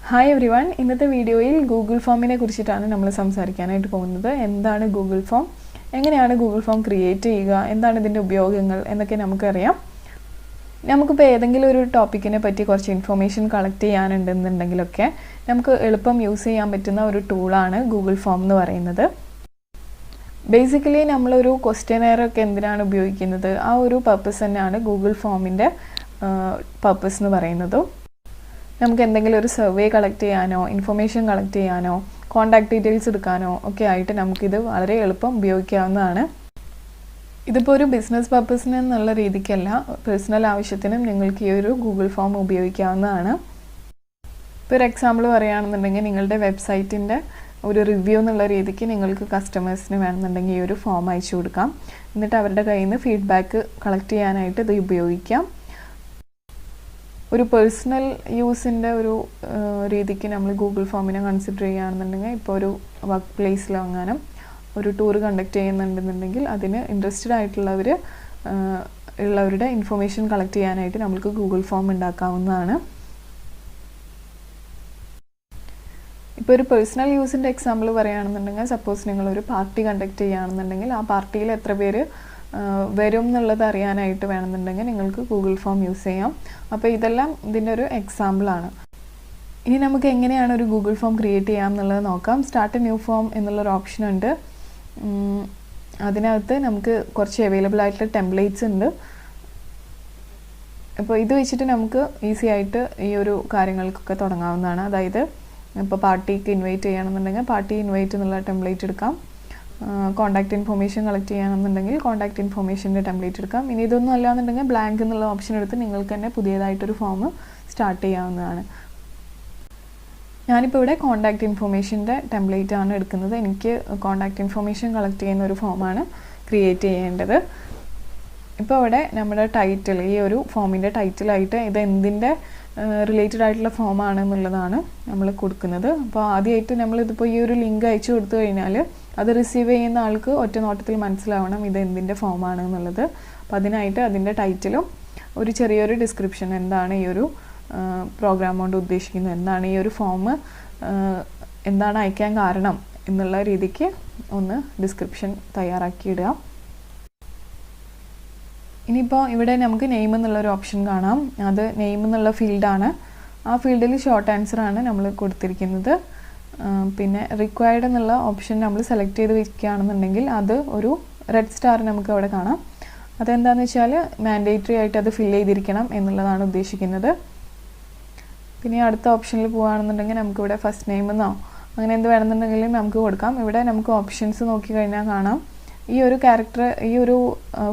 Hi everyone, ഇന്നത്തെ വീഡിയോയിൽ Google ഫോമിനെ കുറിച്ചിട്ടാണ് നമ്മൾ സംസാരിക്കാനായിട്ട് പോകുന്നത്. എന്താണ് ഗൂഗിൾ ഫോം? എങ്ങനെയാണ് ഗൂഗിൾ ഫോം ക്രിയേറ്റ് ചെയ്യുക? എന്താണ് ഇതിന്റെ ഉപയോഗങ്ങൾ എന്നൊക്കെ നമുക്കറിയാം. നമുക്കിപ്പോൾ ഏതെങ്കിലും ഒരു ടോപ്പിക്കിനെ പറ്റി കുറച്ച് ഇൻഫർമേഷൻ കളക്ട് ചെയ്യാനുണ്ടെന്നുണ്ടെങ്കിലൊക്കെ നമുക്ക് എളുപ്പം യൂസ് ചെയ്യാൻ പറ്റുന്ന ഒരു ടൂളാണ് ഗൂഗിൾ ഫോം എന്ന് പറയുന്നത്. ബേസിക്കലി നമ്മളൊരു ക്വസ്റ്റ്യനെയർ ഒക്കെ എന്തിനാണ് ഉപയോഗിക്കുന്നത്? ആ ഒരു പർപ്പസ് തന്നെയാണ് ഗൂഗിൾ ഫോമിൻ്റെ പർപ്പസ് എന്ന് പറയുന്നത്. നമുക്ക് എന്തെങ്കിലും ഒരു സർവേ കളക്ട് ചെയ്യാനോ ഇൻഫർമേഷൻ കളക്ട് ചെയ്യാനോ കോൺടാക്ട് ഡീറ്റെയിൽസ് എടുക്കാനോ ഒക്കെ ആയിട്ട് നമുക്കിത് വളരെ എളുപ്പം ഉപയോഗിക്കാവുന്നതാണ്. ഇതിപ്പോൾ ഒരു ബിസിനസ് പർപ്പസിന് എന്നുള്ള രീതിക്കല്ല, പേഴ്സണൽ ആവശ്യത്തിനും നിങ്ങൾക്ക് ഈ ഒരു ഗൂഗിൾ ഫോം ഉപയോഗിക്കാവുന്നതാണ്. ഇപ്പോൾ ഒരു എക്സാമ്പിൾ പറയുകയാണെന്നുണ്ടെങ്കിൽ നിങ്ങളുടെ വെബ്സൈറ്റിൻ്റെ ഒരു റിവ്യൂ എന്നുള്ള രീതിക്ക് നിങ്ങൾക്ക് കസ്റ്റമേഴ്സിന് വേണമെന്നുണ്ടെങ്കിൽ ഈ ഒരു ഫോം അയച്ചു കൊടുക്കാം. എന്നിട്ട് അവരുടെ കയ്യിൽ നിന്ന് ഫീഡ്ബാക്ക് കളക്ട് ചെയ്യാനായിട്ട് ഇത് ഉപയോഗിക്കാം. ഒരു പേഴ്സണൽ യൂസിൻ്റെ ഒരു രീതിക്ക് നമ്മൾ ഗൂഗിൾ ഫോമിനെ കൺസിഡർ ചെയ്യുകയാണെന്നുണ്ടെങ്കിൽ ഇപ്പോൾ ഒരു വർക്ക് പ്ലേസിലോ അങ്ങനെ ഒരു ടൂർ കണ്ടക്ട് ചെയ്യുന്നുണ്ടെന്നുണ്ടെങ്കിൽ അതിന് ഇൻട്രസ്റ്റഡ് ഉള്ളവരുടെ ഇൻഫർമേഷൻ കളക്ട് ചെയ്യാനായിട്ട് നമുക്ക് ഗൂഗിൾ ഫോം ഉണ്ടാക്കാവുന്നതാണ്. ഇപ്പോൾ ഒരു പേഴ്സണൽ യൂസിൻ്റെ എക്സാമ്പിൾ പറയുകയാണെന്നുണ്ടെങ്കിൽ സപ്പോസ് നിങ്ങളൊരു പാർട്ടി കണ്ടക്ട് ചെയ്യുകയാണെന്നുണ്ടെങ്കിൽ ആ പാർട്ടിയിൽ എത്ര പേര് വരും എന്നുള്ളത് അറിയാനായിട്ട് വേണമെന്നുണ്ടെങ്കിൽ നിങ്ങൾക്ക് ഗൂഗിൾ ഫോം യൂസ് ചെയ്യാം. അപ്പോൾ ഇതെല്ലാം ഇതിൻ്റെ ഒരു എക്സാമ്പിളാണ്. ഇനി നമുക്ക് എങ്ങനെയാണ് ഒരു ഗൂഗിൾ ഫോം ക്രിയേറ്റ് ചെയ്യാം എന്നുള്ളത് നോക്കാം. സ്റ്റാർട്ട് എ ന്യൂ ഫോം എന്നുള്ളൊരു ഓപ്ഷൻ ഉണ്ട്. അതിനകത്ത് നമുക്ക് കുറച്ച് അവൈലബിൾ ആയിട്ടുള്ള ടെംപ്ലേറ്റ്സ് ഉണ്ട്. അപ്പോൾ ഇത് വെച്ചിട്ട് നമുക്ക് ഈസി ആയിട്ട് ഈ ഒരു കാര്യങ്ങൾക്കൊക്കെ തുടങ്ങാവുന്നതാണ്. അതായത് ഇപ്പോൾ പാർട്ടിക്ക് ഇൻവൈറ്റ് ചെയ്യണമെന്നുണ്ടെങ്കിൽ പാർട്ടി ഇൻവൈറ്റ് എന്നുള്ള ടെംപ്ലേറ്റ് എടുക്കാം. കോൺടാക്ട് ഇൻഫർമേഷൻ കളക്ട് ചെയ്യണമെന്നുണ്ടെങ്കിൽ കോൺടാക്ട് ഇൻഫർമേഷൻ്റെ ടെംപ്ലേറ്റ് എടുക്കാം. ഇനി ഇതൊന്നും അല്ലാന്നുണ്ടെങ്കിൽ ബ്ലാങ്ക് എന്നുള്ള ഓപ്ഷൻ എടുത്ത് നിങ്ങൾക്ക് തന്നെ പുതിയതായിട്ടൊരു ഫോം സ്റ്റാർട്ട് ചെയ്യാവുന്നതാണ്. ഞാനിപ്പോൾ ഇവിടെ കോൺടാക്ട് ഇൻഫർമേഷൻ്റെ ടെംപ്ലേറ്റ് ആണ് എടുക്കുന്നത്. എനിക്ക് കോൺടാക്ട് ഇൻഫർമേഷൻ കളക്ട് ചെയ്യുന്ന ഒരു ഫോമാണ് ക്രിയേറ്റ് ചെയ്യേണ്ടത്. ഇപ്പോൾ ഇവിടെ നമ്മുടെ ടൈറ്റിൽ, ഈ ഒരു ഫോമിൻ്റെ ടൈറ്റിലായിട്ട് ഇത് എന്തിൻ്റെ റിലേറ്റഡ് ആയിട്ടുള്ള ഫോമാണ് എന്നുള്ളതാണ് നമ്മൾ കൊടുക്കുന്നത്. അപ്പോൾ ആദ്യമായിട്ട് നമ്മളിതിപ്പോൾ ഈ ഒരു ലിങ്ക് അയച്ചു കൊടുത്തു കഴിഞ്ഞാൽ അത് റിസീവ് ചെയ്യുന്ന ആൾക്ക് ഒറ്റ നോട്ടത്തിൽ മനസ്സിലാവണം ഇത് എന്തിൻ്റെ ഫോമാണ് എന്നുള്ളത്. അപ്പോൾ അതിനായിട്ട് അതിൻ്റെ ടൈറ്റിലും ഒരു ചെറിയൊരു ഡിസ്ക്രിപ്ഷൻ, എന്താണ് ഈ ഒരു പ്രോഗ്രാം കൊണ്ട് ഉദ്ദേശിക്കുന്നത്, എന്താണ് ഈ ഒരു ഫോം, എന്താണ് അയക്കാൻ കാരണം എന്നുള്ള രീതിക്ക് ഒന്ന് ഡിസ്ക്രിപ്ഷൻ തയ്യാറാക്കിയിടുക. ഇനിയിപ്പോൾ ഇവിടെ നമുക്ക് നെയിം എന്നുള്ളൊരു ഓപ്ഷൻ കാണാം. അത് നെയിം എന്നുള്ള ഫീൽഡാണ്. ആ ഫീൽഡിൽ ഷോർട്ട് ആൻസറാണ് നമ്മൾ കൊടുത്തിരിക്കുന്നത്. പിന്നെ റിക്വയർഡ് എന്നുള്ള ഓപ്ഷൻ നമ്മൾ സെലക്ട് ചെയ്ത് വെക്കുകയാണെന്നുണ്ടെങ്കിൽ അത് ഒരു റെഡ് സ്റ്റാർ നമുക്ക് അവിടെ കാണാം. അതെന്താണെന്ന് വെച്ചാൽ മാൻഡേറ്ററി ആയിട്ട് അത് ഫില്ല് ചെയ്തിരിക്കണം എന്നുള്ളതാണ് ഉദ്ദേശിക്കുന്നത്. പിന്നെ അടുത്ത ഓപ്ഷനിൽ പോവുകയാണെന്നുണ്ടെങ്കിൽ നമുക്കിവിടെ ഫസ്റ്റ് നെയിം എന്നോ അങ്ങനെ എന്ത് വേണമെന്നുണ്ടെങ്കിലും നമുക്ക് കൊടുക്കാം. ഇവിടെ നമുക്ക് ഓപ്ഷൻസ് നോക്കിക്കഴിഞ്ഞാൽ കാണാം ഈ ഒരു ക്യാരക്ടർ, ഈ ഒരു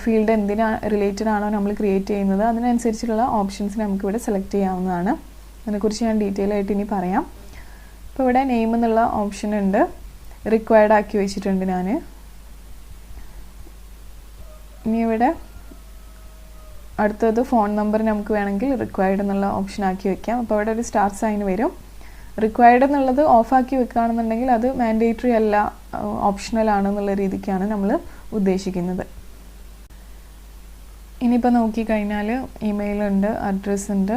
ഫീൽഡ് എന്തിനാ റിലേറ്റഡ് ആണോ നമ്മൾ ക്രിയേറ്റ് ചെയ്യുന്നത് അതിനനുസരിച്ചുള്ള ഓപ്ഷൻസ് നമുക്കിവിടെ സെലക്ട് ചെയ്യാവുന്നതാണ്. അതിനെക്കുറിച്ച് ഞാൻ ഡീറ്റെയിൽ ആയിട്ട് ഇനി പറയാം. ഇപ്പോൾ ഇവിടെ നെയിം എന്നുള്ള ഓപ്ഷൻ ഉണ്ട്, റിക്വയർഡ് ആക്കി വെച്ചിട്ടുണ്ട് ഞാൻ. ഇനി ഇവിടെ അടുത്തത് ഫോൺ നമ്പർ നമുക്ക് വേണമെങ്കിൽ റിക്വയർഡ് എന്നുള്ള ഓപ്ഷൻ ആക്കി വെക്കാം. അപ്പോൾ ഇവിടെ ഒരു സ്റ്റാർ സൈൻ വരും. റിക്വയർഡ് എന്നുള്ളത് ഓഫാക്കി വെക്കുകയാണെന്നുണ്ടെങ്കിൽ അത് മാൻഡേറ്ററി അല്ല, ഓപ്ഷണൽ ആണെന്നുള്ള രീതിക്കാണ് നമ്മൾ ഉദ്ദേശിക്കുന്നത്. ഇനിയിപ്പോൾ നോക്കിക്കഴിഞ്ഞാൽ ഇമെയിൽ ഉണ്ട്, അഡ്രസ്സ് ഉണ്ട്.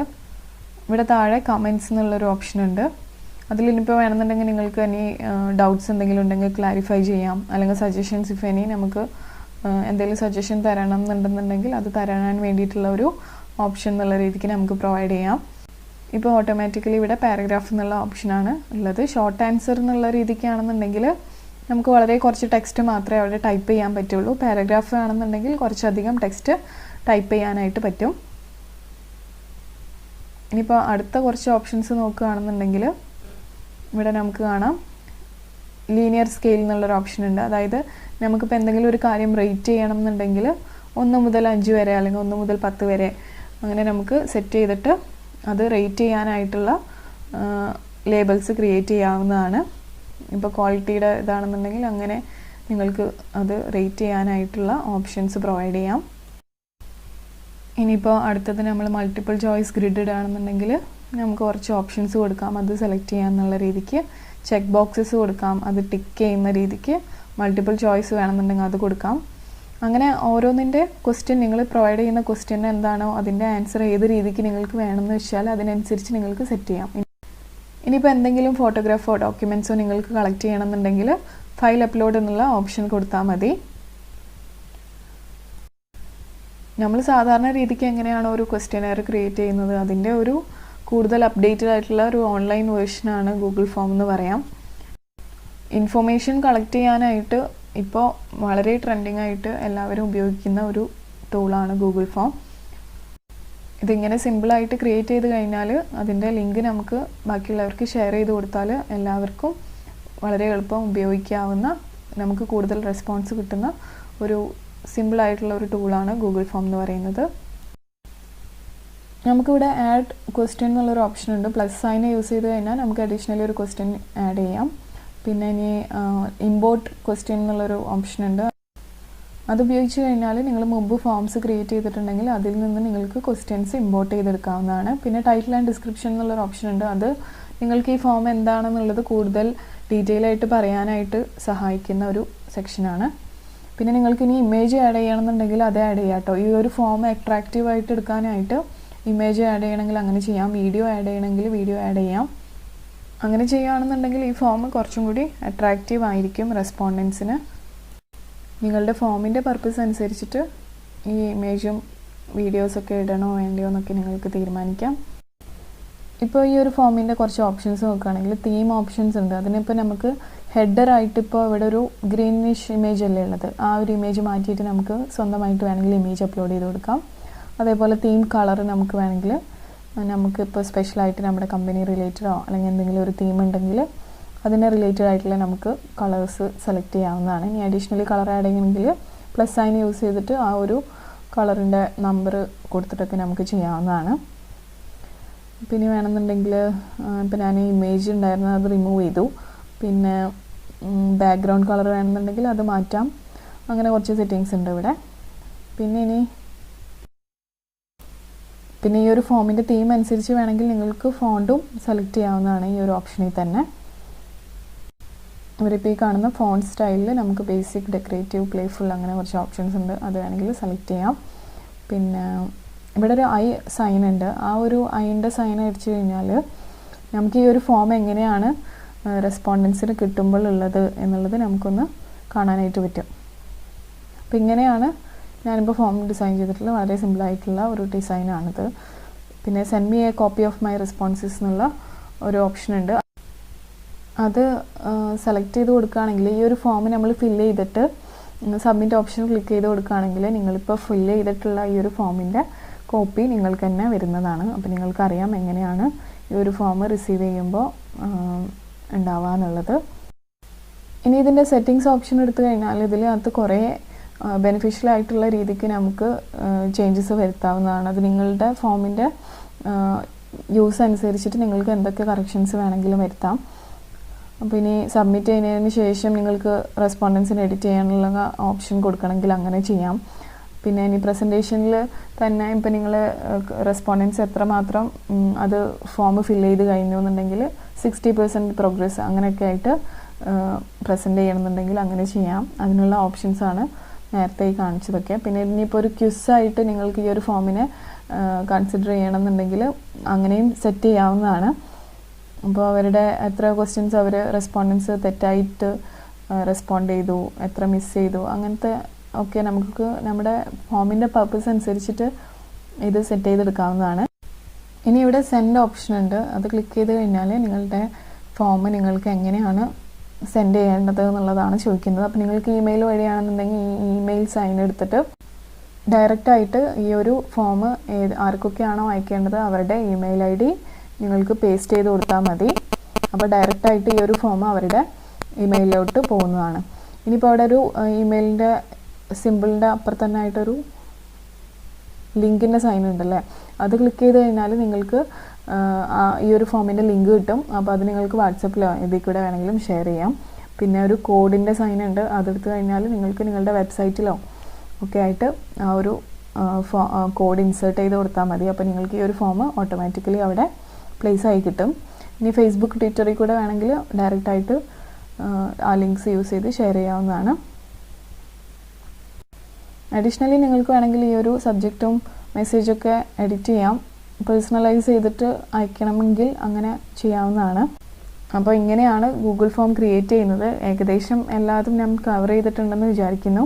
ഇവിടെ താഴെ കമൻറ്റ്സ് എന്നുള്ളൊരു ഓപ്ഷൻ ഉണ്ട്. അതിലിനിപ്പോൾ വേണമെന്നുണ്ടെങ്കിൽ നിങ്ങൾക്ക് ഇനി ഡൗട്ട്സ് എന്തെങ്കിലും ഉണ്ടെങ്കിൽ ക്ലാരിഫൈ ചെയ്യാം, അല്ലെങ്കിൽ സജഷൻസ് ഇഫ് എനി നമുക്ക് എന്തെങ്കിലും സജഷൻ തരണം എന്നുണ്ടെന്നുണ്ടെങ്കിൽ അത് തരാൻ വേണ്ടിയിട്ടുള്ള ഒരു ഓപ്ഷൻ എന്നുള്ള രീതിക്ക് നമുക്ക് പ്രൊവൈഡ് ചെയ്യാം. ഇപ്പോൾ ഓട്ടോമാറ്റിക്കലി ഇവിടെ പാരഗ്രാഫ് എന്നുള്ള ഓപ്ഷനാണ് ഉള്ളത്. ഷോർട്ട് ആൻസർ എന്നുള്ള രീതിക്കാണെന്നുണ്ടെങ്കിൽ നമുക്ക് വളരെ കുറച്ച് ടെക്സ്റ്റ് മാത്രമേ അവിടെ ടൈപ്പ് ചെയ്യാൻ പറ്റുള്ളൂ. പാരഗ്രാഫ് ആണെന്നുണ്ടെങ്കിൽ കുറച്ചധികം ടെക്സ്റ്റ് ടൈപ്പ് ചെയ്യാനായിട്ട് പറ്റും. ഇനിയിപ്പോൾ അടുത്ത കുറച്ച് ഓപ്ഷൻസ് നോക്കുകയാണെന്നുണ്ടെങ്കിൽ ഇവിടെ നമുക്ക് കാണാം ലീനിയർ സ്കെയിൽ എന്നുള്ളൊരു ഓപ്ഷൻ ഉണ്ട്. അതായത് നമുക്കിപ്പോൾ എന്തെങ്കിലും ഒരു കാര്യം റേറ്റ് ചെയ്യണം എന്നുണ്ടെങ്കിൽ 1 മുതൽ 5 വരെ അല്ലെങ്കിൽ 1 മുതൽ 10 വരെ അങ്ങനെ നമുക്ക് സെറ്റ് ചെയ്തിട്ട് അത് റേറ്റ് ചെയ്യാനായിട്ടുള്ള ലേബൽസ് ക്രിയേറ്റ് ചെയ്യാവുന്നതാണ്. ഇപ്പോൾ ക്വാളിറ്റിയുടെ ഇതാണെന്നുണ്ടെങ്കിൽ അങ്ങനെ നിങ്ങൾക്ക് അത് റേറ്റ് ചെയ്യാനായിട്ടുള്ള ഓപ്ഷൻസ് പ്രൊവൈഡ് ചെയ്യാം. ഇനിയിപ്പോൾ അടുത്തത് നമ്മൾ മൾട്ടിപ്പിൾ ചോയ്സ് ഗ്രിഡഡ് ആണെന്നുണ്ടെങ്കിൽ നമുക്ക് കുറച്ച് ഓപ്ഷൻസ് കൊടുക്കാം, അത് സെലക്ട് ചെയ്യാമെന്നുള്ള രീതിക്ക്. ചെക്ക് ബോക്സസ് കൊടുക്കാം, അത് ടിക്ക് ചെയ്യുന്ന രീതിക്ക്. മൾട്ടിപ്പിൾ ചോയ്സ് വേണമെന്നുണ്ടെങ്കിൽ അത് കൊടുക്കാം. അങ്ങനെ ഓരോന്നിൻ്റെ ക്വസ്റ്റ്യൻ നിങ്ങൾ പ്രൊവൈഡ് ചെയ്യുന്ന ക്വസ്റ്റ്യൻ എന്താണോ അതിൻ്റെ ആൻസർ ഏത് രീതിക്ക് നിങ്ങൾക്ക് വേണമെന്ന് വെച്ചാൽ അതിനനുസരിച്ച് നിങ്ങൾക്ക് സെറ്റ് ചെയ്യാം. ഇനിയിപ്പോൾ എന്തെങ്കിലും ഫോട്ടോഗ്രാഫോ ഡോക്യുമെൻറ്റ്സോ നിങ്ങൾക്ക് കളക്ട് ചെയ്യണമെന്നുണ്ടെങ്കിൽ ഫയൽ അപ്ലോഡ് എന്നുള്ള ഓപ്ഷൻ കൊടുത്താൽ മതി. നമ്മൾ സാധാരണ രീതിക്ക് എങ്ങനെയാണോ ഒരു ക്വസ്റ്റ്യനെയർ ക്രിയേറ്റ് ചെയ്യുന്നത് അതിൻ്റെ ഒരു കൂടുതൽ അപ്ഡേറ്റഡ് ആയിട്ടുള്ള ഒരു ഓൺലൈൻ വേർഷനാണ് ഗൂഗിൾ ഫോം എന്ന് പറയാം. ഇൻഫോർമേഷൻ കളക്ട് ചെയ്യാനായിട്ട് ഇപ്പോൾ വളരെ ട്രെൻഡിങ് ആയിട്ട് എല്ലാവരും ഉപയോഗിക്കുന്ന ഒരു ടൂളാണ് ഗൂഗിൾ ഫോം. ഇതിങ്ങനെ സിമ്പിളായിട്ട് ക്രിയേറ്റ് ചെയ്ത് കഴിഞ്ഞാൽ അതിൻ്റെ ലിങ്ക് നമുക്ക് ബാക്കിയുള്ളവർക്ക് ഷെയർ ചെയ്ത് കൊടുത്താൽ എല്ലാവർക്കും വളരെ എളുപ്പം ഉപയോഗിക്കാവുന്ന, നമുക്ക് കൂടുതൽ റെസ്പോൺസ് കിട്ടുന്ന ഒരു സിമ്പിളായിട്ടുള്ള ഒരു ടൂളാണ് ഗൂഗിൾ ഫോം എന്ന് പറയുന്നത്. നമുക്കിവിടെ ആഡ് ക്വസ്റ്റ്യൻ എന്നുള്ളൊരു ഓപ്ഷൻ ഉണ്ട്. പ്ലസ് സൈൻ യൂസ് ചെയ്ത് കഴിഞ്ഞാൽ നമുക്ക് അഡീഷണലി ഒരു ക്വസ്റ്റ്യൻ ആഡ് ചെയ്യാം. പിന്നെ ഇനി ഇമ്പോർട്ട് ക്വസ്റ്റ്യൻ എന്നുള്ളൊരു ഓപ്ഷൻ ഉണ്ട്. അത് ഉപയോഗിച്ച് കഴിഞ്ഞാൽ നിങ്ങൾ മുമ്പ് ഫോംസ് ക്രിയേറ്റ് ചെയ്തിട്ടുണ്ടെങ്കിൽ അതിൽ നിന്ന് നിങ്ങൾക്ക് ക്വസ്റ്റ്യൻസ് ഇമ്പോർട്ട് ചെയ്തെടുക്കാവുന്നതാണ്. പിന്നെ ടൈറ്റിൽ ആൻഡ് ഡിസ്ക്രിപ്ഷൻ എന്നുള്ളൊരു ഓപ്ഷൻ ഉണ്ട്. അത് നിങ്ങൾക്ക് ഈ ഫോം എന്താണെന്നുള്ളത് കൂടുതൽ ഡീറ്റെയിൽ ആയിട്ട് പറയാനായിട്ട് സഹായിക്കുന്ന ഒരു സെക്ഷനാണ്. പിന്നെ നിങ്ങൾക്ക് ഇനി ഇമേജ് ആഡ് ചെയ്യണമെന്നുണ്ടെങ്കിൽ അത് ആഡ് ചെയ്യാം കേട്ടോ. ഈ ഒരു ഫോം അട്രാക്റ്റീവായിട്ട് എടുക്കാനായിട്ട് ഇമേജ് ആഡ് ചെയ്യണമെങ്കിൽ അങ്ങനെ ചെയ്യാം, വീഡിയോ ആഡ് ചെയ്യണമെങ്കിൽ വീഡിയോ ആഡ് ചെയ്യാം. അങ്ങനെ ചെയ്യുകയാണെന്നുണ്ടെങ്കിൽ ഈ ഫോം കുറച്ചും കൂടി അട്രാക്റ്റീവ് ആയിരിക്കും റെസ്പോണ്ടൻസിന്. നിങ്ങളുടെ ഫോമിൻ്റെ പർപ്പസ് അനുസരിച്ചിട്ട് ഈ ഇമേജും വീഡിയോസൊക്കെ ഇടണോ വേണ്ടയോ എന്നൊക്കെ നിങ്ങൾക്ക് തീരുമാനിക്കാം. ഇപ്പോൾ ഈ ഒരു ഫോമിൻ്റെ കുറച്ച് ഓപ്ഷൻസ് നോക്കുകയാണെങ്കിൽ തീം ഓപ്ഷൻസ് ഉണ്ട്. അതിനിപ്പോൾ നമുക്ക് ഹെഡറായിട്ട് ഇപ്പോൾ ഇവിടെ ഒരു ഗ്രീനിഷ് ഇമേജ് അല്ലേ ഉള്ളത്, ആ ഒരു ഇമേജ് മാറ്റിയിട്ട് നമുക്ക് സ്വന്തമായിട്ട് വേണമെങ്കിൽ ഇമേജ് അപ്ലോഡ് ചെയ്ത് കൊടുക്കാം. അതേപോലെ തീം കളർ നമുക്ക് വേണമെങ്കിൽ നമുക്കിപ്പോൾ സ്പെഷ്യലായിട്ട് നമ്മുടെ കമ്പനി റിലേറ്റഡോ അല്ലെങ്കിൽ എന്തെങ്കിലും ഒരു തീം ഉണ്ടെങ്കിൽ അതിനെ റിലേറ്റഡ് ആയിട്ടുള്ള നമുക്ക് കളേഴ്സ് സെലക്ട് ചെയ്യാവുന്നതാണ്. ഇനി അഡീഷണലി കളർ ആഡ് ചെയ്യണമെങ്കിൽ പ്ലസ് സൈൻ യൂസ് ചെയ്തിട്ട് ആ ഒരു കളറിൻ്റെ നമ്പർ കൊടുത്തിട്ടൊക്കെ നമുക്ക് ചെയ്യാവുന്നതാണ്. പിന്നെ വേണമെന്നുണ്ടെങ്കിൽ ഇപ്പോൾ ഞാൻ ഇമേജ് ഉണ്ടായിരുന്നത് അത് റിമൂവ് ചെയ്തു. പിന്നെ ബാക്ക്ഗ്രൗണ്ട് കളർ വേണമെന്നുണ്ടെങ്കിൽ അത് മാറ്റാം. അങ്ങനെ കുറച്ച് സെറ്റിങ്സ് ഉണ്ട് ഇവിടെ. പിന്നെ ഈ ഒരു ഫോമിൻ്റെ തീം അനുസരിച്ച് വേണമെങ്കിൽ നിങ്ങൾക്ക് ഫോണ്ടും സെലക്ട് ചെയ്യാവുന്നതാണ് ഈ ഒരു ഓപ്ഷനിൽ തന്നെ. ഇവരിപ്പോൾ ഈ കാണുന്ന ഫോണ്ട് സ്റ്റൈലിൽ നമുക്ക് ബേസിക്, ഡെക്കറേറ്റീവ്, പ്ലേഫുൾ അങ്ങനെ കുറച്ച് ഓപ്ഷൻസ് ഉണ്ട്. അത് വേണമെങ്കിൽ സെലക്ട് ചെയ്യാം. പിന്നെ ഇവിടെ ഒരു ഐ സൈൻ ഉണ്ട്. ആ ഒരു ഐൻ്റെ സൈൻ അടിച്ചു കഴിഞ്ഞാൽ നമുക്ക് ഈ ഒരു ഫോം എങ്ങനെയാണ് റെസ്പോണ്ടൻസിന് കിട്ടുമ്പോൾ ഉള്ളത് എന്നുള്ളത് നമുക്കൊന്ന് കാണാനായിട്ട് പറ്റും. അപ്പോൾ ഇങ്ങനെയാണ് ഞാനിപ്പോൾ ഫോം ഡിസൈൻ ചെയ്തിട്ടുള്ള വളരെ സിമ്പിളായിട്ടുള്ള ഒരു ഡിസൈനാണിത്. പിന്നെ send me A copy of my responses എന്നുള്ള ഒരു ഓപ്ഷൻ ഉണ്ട്. അത് സെലക്ട് ചെയ്ത് കൊടുക്കുകയാണെങ്കിൽ ഈ ഒരു ഫോം നമ്മൾ ഫില്ല് ചെയ്തിട്ട് സബ്മിറ്റ് ഓപ്ഷൻ ക്ലിക്ക് ചെയ്ത് കൊടുക്കുകയാണെങ്കിൽ നിങ്ങളിപ്പോൾ ഫില്ല് ചെയ്തിട്ടുള്ള ഈ ഒരു ഫോമിൻ്റെ കോപ്പി നിങ്ങൾക്ക് തന്നെ വരുന്നതാണ്. അപ്പോൾ നിങ്ങൾക്കറിയാം എങ്ങനെയാണ് ഈ ഒരു ഫോം റിസീവ് ചെയ്യുമ്പോൾ ഉണ്ടാവുക എന്നുള്ളത്. ഇനി ഇതിൻ്റെ സെറ്റിങ്സ് ഓപ്ഷൻ എടുത്തു കഴിഞ്ഞാൽ ഇതിനകത്ത് കുറേ ബെനിഫിഷ്യൽ ആയിട്ടുള്ള രീതിക്ക് നമുക്ക് ചേഞ്ചസ് വരുത്താവുന്നതാണ്. അത് നിങ്ങളുടെ ഫോമിൻ്റെ യൂസ് അനുസരിച്ചിട്ട് നിങ്ങൾക്ക് എന്തൊക്കെ കറക്ഷൻസ് വേണമെങ്കിലും വരുത്താം. അപ്പോൾ ഇനി സബ്മിറ്റ് ചെയ്യുന്നതിന് ശേഷം നിങ്ങൾക്ക് റെസ്പോണ്ടൻസിന് എഡിറ്റ് ചെയ്യാനുള്ള ഓപ്ഷൻ കൊടുക്കണമെങ്കിൽ അങ്ങനെ ചെയ്യാം. പിന്നെ ഇനി പ്രസൻറ്റേഷനിൽ തന്നെ ഇപ്പോൾ നിങ്ങൾ റെസ്പോണ്ടൻസ് എത്രമാത്രം അത് ഫോം ഫില്ല് ചെയ്ത് കഴിഞ്ഞു എന്നുണ്ടെങ്കിൽ 60% പ്രോഗ്രസ് അങ്ങനെയൊക്കെ ആയിട്ട് പ്രസൻറ്റ് ചെയ്യണമെന്നുണ്ടെങ്കിൽ അങ്ങനെ ചെയ്യാം. അതിനുള്ള ഓപ്ഷൻസാണ് നേരത്തെ ഈ കാണിച്ചതൊക്കെ. പിന്നെ ഇനിയിപ്പോൾ ഒരു ക്വിസായിട്ട് നിങ്ങൾക്ക് ഈ ഒരു ഫോമിനെ കൺസിഡർ ചെയ്യണമെന്നുണ്ടെങ്കിൽ അങ്ങനെയും സെറ്റ് ചെയ്യാവുന്നതാണ്. അപ്പോൾ അവരുടെ എത്ര ക്വസ്റ്റ്യൻസ് അവർ റെസ്പോണ്ടൻസ് തെറ്റായിട്ട് റെസ്പോണ്ട് ചെയ്തു, എത്ര മിസ് ചെയ്തു, അങ്ങനത്തെ ഒക്കെ നമുക്ക് നമ്മുടെ ഫോമിൻ്റെ പർപ്പസ് അനുസരിച്ചിട്ട് ഇത് സെറ്റ് ചെയ്തെടുക്കാവുന്നതാണ്. ഇനി ഇവിടെ സെൻഡ് ഓപ്ഷൻ ഉണ്ട്. അത് ക്ലിക്ക് ചെയ്ത് കഴിഞ്ഞാൽ നിങ്ങളുടെ ഫോം നിങ്ങൾക്ക് എങ്ങനെയാണ് സെൻഡ് ചെയ്യേണ്ടത് എന്നുള്ളതാണ് ചോദിക്കുന്നത്. അപ്പോൾ നിങ്ങൾക്ക് ഇമെയിൽ വഴിയാണെന്നുണ്ടെങ്കിൽ ഈ ഇമെയിൽ സൈൻ എടുത്തിട്ട് ഡയറക്റ്റായിട്ട് ഈ ഒരു ഫോം ആർക്കൊക്കെയാണോ അയക്കേണ്ടത് അവരുടെ ഇമെയിൽ ID നിങ്ങൾക്ക് പേസ്റ്റ് ചെയ്ത് കൊടുത്താൽ മതി. അപ്പോൾ ഡയറക്റ്റായിട്ട് ഈ ഒരു ഫോം അവരുടെ ഇമെയിലിലോട്ട് പോകുന്നതാണ്. ഇനിയിപ്പോൾ അവിടെ ഒരു ഇമെയിലിൻ്റെ സിമ്പിളിൻ്റെ അപ്പുറത്ത് തന്നെ ആയിട്ടൊരു ലിങ്കിൻ്റെ സൈൻ ഉണ്ടല്ലേ, അത് ക്ലിക്ക് ചെയ്ത് കഴിഞ്ഞാൽ നിങ്ങൾക്ക് ഈ ഒരു ഫോമിൻ്റെ ലിങ്ക് കിട്ടും. അപ്പോൾ അത് നിങ്ങൾക്ക് വാട്സപ്പിലോ ഇതിൽ കൂടെ വേണമെങ്കിലും ഷെയർ ചെയ്യാം. പിന്നെ ഒരു കോഡിൻ്റെ സൈൻ ഉണ്ട്. അതെടുത്ത് കഴിഞ്ഞാൽ നിങ്ങൾക്ക് നിങ്ങളുടെ വെബ്സൈറ്റിലോ ഒക്കെ ആയിട്ട് ആ ഒരു കോഡ് ഇൻസേർട്ട് ചെയ്ത് കൊടുത്താൽ മതി. അപ്പോൾ നിങ്ങൾക്ക് ഈ ഒരു ഫോം ഓട്ടോമാറ്റിക്കലി അവിടെ പ്ലേസ് ആയി കിട്ടും. ഇനി ഫേസ്ബുക്ക്, ട്വിറ്ററിൽ കൂടെ വേണമെങ്കിൽ ഡയറക്റ്റായിട്ട് ആ ലിങ്ക്സ് യൂസ് ചെയ്ത് ഷെയർ ചെയ്യാവുന്നതാണ്. അഡീഷണലി നിങ്ങൾക്ക് വേണമെങ്കിൽ ഈ ഒരു സബ്ജക്റ്റും മെസ്സേജൊക്കെ എഡിറ്റ് ചെയ്യാം. പേഴ്സണലൈസ് ചെയ്തിട്ട് അയക്കണമെങ്കിൽ അങ്ങനെ ചെയ്യാവുന്നതാണ്. അപ്പോൾ ഇങ്ങനെയാണ് ഗൂഗിൾ ഫോം ക്രിയേറ്റ് ചെയ്യുന്നത്. ഏകദേശം എല്ലാതും ഞാൻ കവർ ചെയ്തിട്ടുണ്ടെന്ന് വിചാരിക്കുന്നു.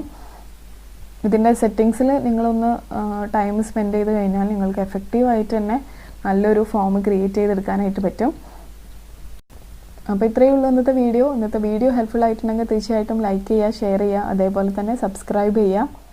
ഇതിൻ്റെ സെറ്റിങ്സിൽ നിങ്ങളൊന്ന് ടൈം സ്പെൻഡ് ചെയ്ത് കഴിഞ്ഞാൽ നിങ്ങൾക്ക് എഫക്റ്റീവായിട്ട് തന്നെ നല്ലൊരു ഫോം ക്രിയേറ്റ് ചെയ്തെടുക്കാനായിട്ട് പറ്റും. അപ്പോൾ ഇത്രയേ ഉള്ളൂ ഇന്നത്തെ വീഡിയോ ഹെൽപ്ഫുൾ ആയിട്ടുണ്ടെങ്കിൽ തീർച്ചയായിട്ടും ലൈക്ക് ചെയ്യുക, ഷെയർ ചെയ്യുക, അതേപോലെ തന്നെ സബ്സ്ക്രൈബ് ചെയ്യുക.